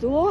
2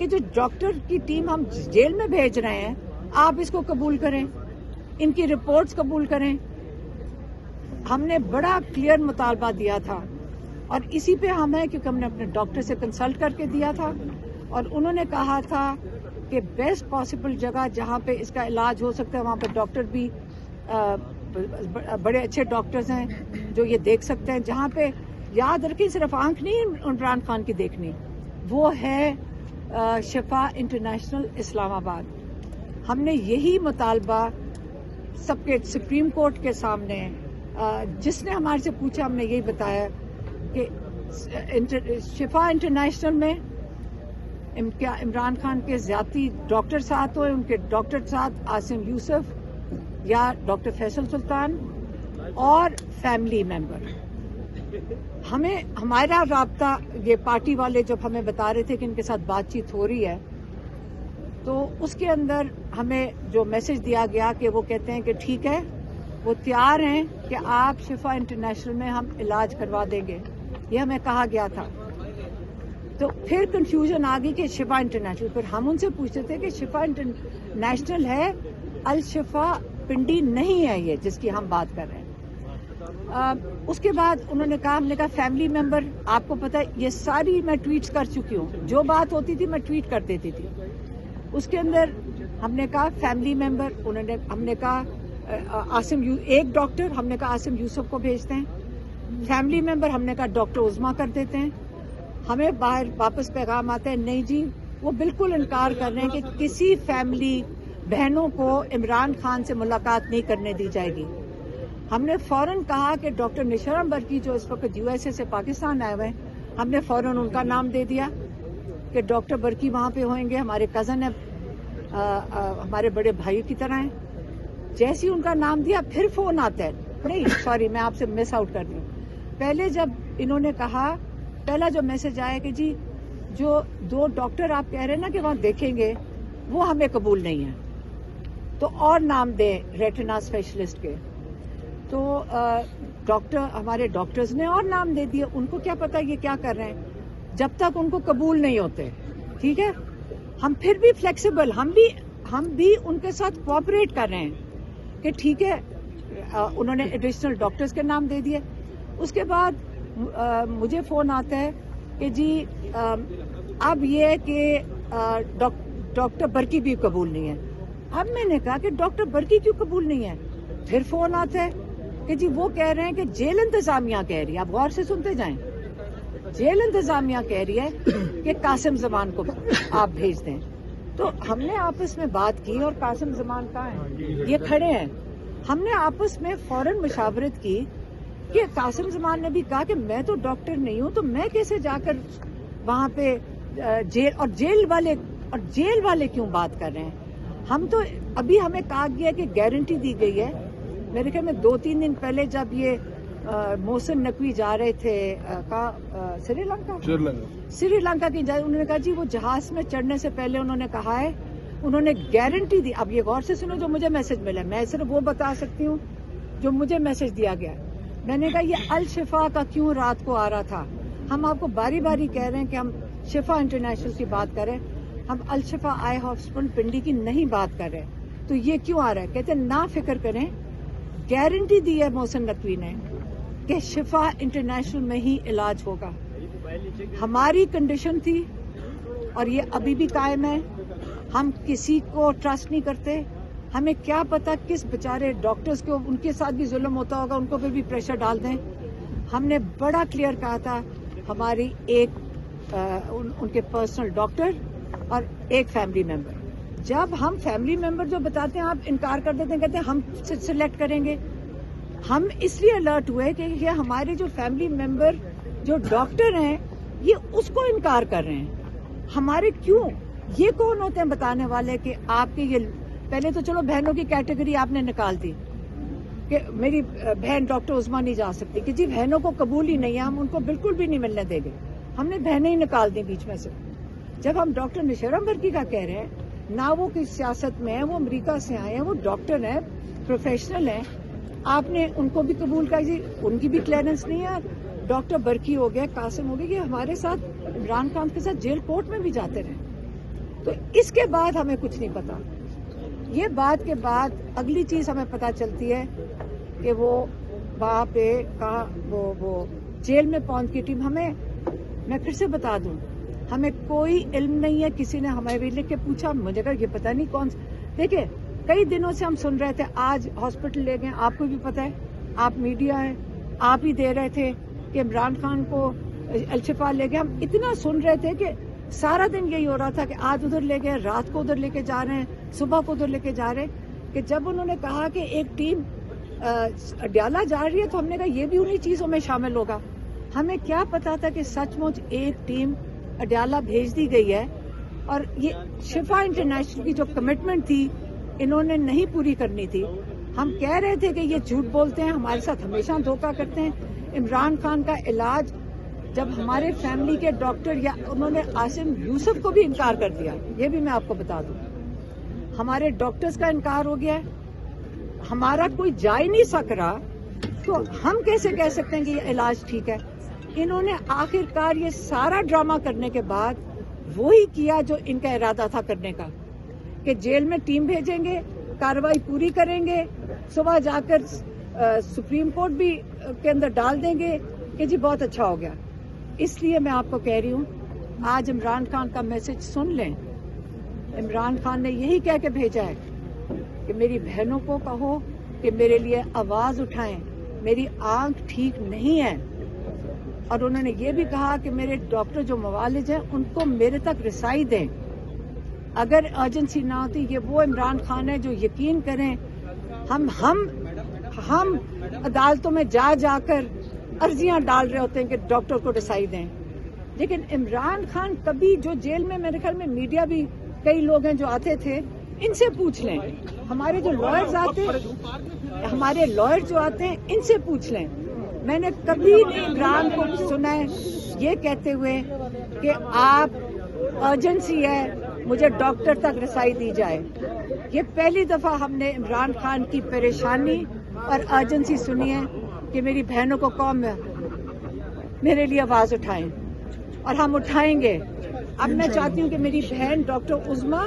کہ جو ڈاکٹر کی ٹیم ہم جیل میں بھیج رہے ہیں آپ اس کو قبول کریں, ان کی رپورٹس قبول کریں. ہم نے بڑا کلیئر مطالبہ دیا تھا اور اسی پہ ہم ہیں, کیونکہ ہم نے اپنے ڈاکٹر سے کنسلٹ کر کے دیا تھا اور انہوں نے کہا تھا کہ بیسٹ پاسبل جگہ جہاں پہ اس کا علاج ہو سکتا ہے وہاں پہ ڈاکٹر بھی بڑے اچھے ڈاکٹرز ہیں جو یہ دیکھ سکتے ہیں. جہاں پہ یاد رکھیں صرف آنکھ نہیں عمران خان کی دیکھنی, وہ ہے شفا انٹرنیشنل اسلام آباد. ہم نے یہی مطالبہ سب کے سپریم کورٹ کے سامنے, جس نے ہمارے سے پوچھا ہم نے یہی بتایا کہ شفا انٹرنیشنل میں کیا عمران خان کے ذاتی ڈاکٹر ساتھ ہوئے, ان کے ڈاکٹر ساتھ عاصم یوسف یا ڈاکٹر فیصل سلطان اور فیملی ممبر. ہمیں ہمارا رابطہ یہ پارٹی والے جب ہمیں بتا رہے تھے کہ ان کے ساتھ بات چیت ہو رہی ہے تو اس کے اندر ہمیں جو میسج دیا گیا کہ وہ کہتے ہیں کہ ٹھیک ہے وہ تیار ہیں کہ آپ شفا انٹرنیشنل میں ہم علاج کروا دیں گے, یہ ہمیں کہا گیا تھا. تو پھر کنفیوژن آ گئی کہ شفا انٹرنیشنل, پھر ہم ان سے پوچھتے تھے کہ شفا انٹرنیشنل ہے, الشفا پنڈی نہیں ہے یہ جس کی ہم بات کر رہے ہیں. اس کے بعد انہوں نے کہا, ہم نے کہا فیملی ممبر, آپ کو پتہ ہے یہ ساری میں ٹویٹس کر چکی ہوں, جو بات ہوتی تھی میں ٹویٹ کر دیتی تھی. اس کے اندر ہم نے کہا فیملی ممبر, ہم نے کہا ایک ڈاکٹر, ہم نے کہا عاصم یوسف کو بھیجتے ہیں. فیملی ممبر ہم نے کہا ڈاکٹر عظما کر دیتے ہیں. ہمیں باہر واپس پیغام آتا ہے نہیں جی وہ بالکل انکار کر رہے ہیں کہ کسی فیملی بہنوں کو عمران خان سے ملاقات نہیں کرنے دی جائے گی. ہم نے فوراً کہا کہ ڈاکٹر نشرم برکی جو اس وقت USA سے پاکستان آئے ہوئے ہیں, ہم نے فوراً ان کا نام دے دیا کہ ڈاکٹر برکی وہاں پہ ہوئیں گے, ہمارے کزن ہیں, ہمارے بڑے بھائی کی طرح ہیں. جیسے ہی ان کا نام دیا پھر فون آتا ہے, نہیں سوری میں آپ سے مس آؤٹ کر رہی ہوں. پہلے جب انہوں نے کہا, پہلا جو میسج آیا کہ جی جو 2 ڈاکٹر آپ کہہ رہے ہیں نا کہ وہاں دیکھیں گے وہ ہمیں قبول نہیں ہے, تو اور نام دیں ریٹنا اسپیشلسٹ کے. تو ڈاکٹر ہمارے ڈاکٹرز نے اور نام دے دیے, ان کو کیا پتا یہ کیا کر رہے ہیں, جب تک ان کو قبول نہیں ہوتے. ٹھیک ہے, ہم پھر بھی فلیکسیبل, ہم بھی ان کے ساتھ کوآپریٹ کر رہے ہیں کہ ٹھیک ہے. انہوں نے ایڈیشنل ڈاکٹرز کے نام دے دیے. اس کے بعد مجھے فون آتا ہے کہ جی اب یہ کہ ڈاکٹر برکی بھی قبول نہیں ہے. اب میں نے کہا کہ ڈاکٹر برکی کیوں قبول نہیں ہے؟ پھر فون آتا ہے کہ جی وہ کہہ رہے ہیں کہ جیل انتظامیہ کہہ رہی ہے, آپ غور سے سنتے جائیں, جیل انتظامیہ کہہ رہی ہے کہ قاسم زمان کو آپ بھیج دیں. تو ہم نے آپس میں بات کی اور قاسم زمان کہاں ہیں, یہ کھڑے ہیں. ہم نے آپس میں فوراً مشاورت کی کہ قاسم زمان نے بھی کہا کہ میں تو ڈاکٹر نہیں ہوں, تو میں کیسے جا کر وہاں پہ جیل والے کیوں بات کر رہے ہیں. ہم تو ابھی ہمیں کہا گیا کہ گارنٹی دی گئی ہے, میرے خیال میں 2-3 دن پہلے جب یہ محسن نقوی جا رہے تھے سری لنکا کی جائے, انہوں نے کہا جی وہ جہاز میں چڑھنے سے پہلے انہوں نے کہا ہے, انہوں نے گارنٹی دی. اب یہ غور سے سنو جو مجھے میسج ملا, میں صرف وہ بتا سکتی ہوں جو مجھے میسج دیا گیا. میں نے کہا یہ الشفا کا کیوں رات کو آ رہا تھا, ہم آپ کو باری باری کہہ رہے ہیں کہ ہم شفا انٹرنیشنل کی بات کریں, ہم الشفا آئی ہاسپٹل پنڈی کی نہیں بات کر رہے, تو یہ کیوں آ رہا ہے؟ کہتے ہیں نہ فکر کریں, گارنٹی دی ہے محسن نقوی نے کہ شفا انٹرنیشنل میں ہی علاج ہوگا. ہماری کنڈیشن تھی اور یہ ابھی بھی قائم ہے, ہم کسی کو ٹرسٹ نہیں کرتے. ہمیں کیا پتا کس بیچارے ڈاکٹرز کو ان کے ساتھ بھی ظلم ہوتا ہوگا, ان کو بھی پریشر ڈال دیں. ہم نے بڑا کلیئر کہا تھا, ہماری ایک ان کے پرسنل ڈاکٹر اور ایک فیملی ممبر. جب ہم فیملی ممبر جو بتاتے ہیں آپ انکار کر دیتے ہیں, کہتے ہیں ہم سلیکٹ کریں گے. ہم اس لیے الرٹ ہوئے کہ یہ ہمارے جو فیملی ممبر جو ڈاکٹر ہیں یہ اس کو انکار کر رہے ہیں. ہمارے کیوں, یہ کون ہوتے ہیں بتانے والے کہ آپ کے یہ, پہلے تو چلو بہنوں کی کیٹیگری آپ نے نکال دی کہ میری بہن ڈاکٹر عظما نہیں جا سکتی, کہ جی بہنوں کو قبول ہی نہیں ہے, ہم ان کو بالکل بھی نہیں ملنے دیں گے. ہم نے بہنیں ہی نکال دی بیچ میں سے. جب ہم ڈاکٹر نشرم برکی کا کہہ رہے ہیں, نہ وہ کس سیاست میں ہیں, وہ امریکہ سے آئے ہیں, وہ ڈاکٹر ہیں, پروفیشنل ہیں, آپ نے ان کو بھی قبول کر دی, ان کی بھی کلیئرنس نہیں ہے. ڈاکٹر برکی ہو گیا, قاسم ہو گیا, یہ ہمارے ساتھ عمران خان کے ساتھ جیل کورٹ میں بھی جاتے رہے. تو اس کے بعد ہمیں کچھ نہیں پتا. یہ بات کے بعد اگلی چیز ہمیں پتا چلتی ہے کہ وہ وہاں پہ کہاں وہ جیل میں پہنچ کی ٹیم. میں پھر سے بتا دوں, ہمیں کوئی علم نہیں ہے. کسی نے ہمیں بھی لکھ کے پوچھا, مجھے کہا یہ پتہ نہیں کون. دیکھیں کئی دنوں سے ہم سن رہے تھے, آج ہاسپٹل لے گئے, آپ کو بھی پتہ ہے, آپ میڈیا ہے, آپ ہی دے رہے تھے کہ عمران خان کو الشفا لے گئے. ہم اتنا سن رہے تھے کہ سارا دن یہی ہو رہا تھا کہ آج ادھر لے گئے, رات کو ادھر لے کے جا رہے ہیں, صبح کو ادھر لے کے جا رہے ہیں. کہ جب انہوں نے کہا کہ ایک ٹیم اڈیالہ جا رہی ہے تو ہم نے کہا یہ بھی انہی چیزوں میں شامل ہوگا. ہمیں کیا پتا تھا کہ سچ مچ ایک ٹیم اڈیالہ بھیج دی گئی ہے, اور یہ شفا انٹرنیشنل کی جو کمٹمنٹ تھی انہوں نے نہیں پوری کرنی تھی. ہم کہہ رہے تھے کہ یہ جھوٹ بولتے ہیں, ہمارے ساتھ ہمیشہ دھوکہ کرتے ہیں. عمران خان کا علاج جب ہمارے فیملی کے ڈاکٹر یا انہوں نے عاصم یوسف کو بھی انکار کر دیا, یہ بھی میں آپ کو بتا دوں, ہمارے ڈاکٹرز کا انکار ہو گیا ہے, ہمارا کوئی جا ہی نہیں سک رہا, تو ہم کیسے کہہ سکتے ہیں کہ یہ علاج ٹھیک ہے. انہوں نے آخر کار یہ سارا ڈرامہ کرنے کے بعد وہی کیا جو ان کا ارادہ تھا کرنے کا, کہ جیل میں ٹیم بھیجیں گے, کارروائی پوری کریں گے, صبح جا کر سپریم کورٹ بھی کے اندر ڈال دیں گے کہ جی بہت اچھا ہو گیا. اس لیے میں آپ کو کہہ رہی ہوں, آج عمران خان کا میسج سن لیں. عمران خان نے یہی کہہ کے بھیجا ہے کہ میری بہنوں کو کہو کہ میرے لیے آواز اٹھائیں, میری آنکھ ٹھیک نہیں ہے. اور انہوں نے یہ بھی کہا کہ میرے ڈاکٹر جو موالج ہیں ان کو میرے تک رسائی دیں. اگر ایمرجنسی نہ ہوتی, یہ وہ عمران خان ہے جو یقین کریں ہم عدالتوں میں جا جا کر عرضیاں ڈال رہے ہوتے ہیں کہ ڈاکٹر کو رسائی دیں. لیکن عمران خان کبھی, جو جیل میں میرے خیال میں میڈیا بھی کئی لوگ ہیں جو آتے تھے, ان سے پوچھ لیں, ہمارے جو لائرز آتے ہیں, ہمارے لائر جو آتے ہیں ان سے پوچھ لیں. میں نے کبھی نہیں عمران کو سنا ہے یہ کہتے ہوئے کہ آپ ایمرجنسی ہے, مجھے ڈاکٹر تک رسائی دی جائے. یہ پہلی دفعہ ہم نے عمران خان کی پریشانی اور ایمرجنسی سنی ہے کہ میری بہنوں کو قوم میرے لیے آواز اٹھائیں, اور ہم اٹھائیں گے. اب میں چاہتی ہوں کہ میری بہن ڈاکٹر عظمیٰ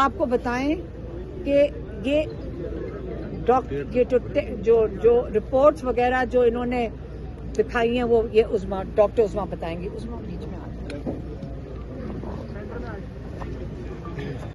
آپ کو بتائیں کہ یہ جو رپورٹس وغیرہ جو انہوں نے دکھائی ہیں وہ یہ ڈاکٹر عظمیٰ بتائیں گی. عظمیٰ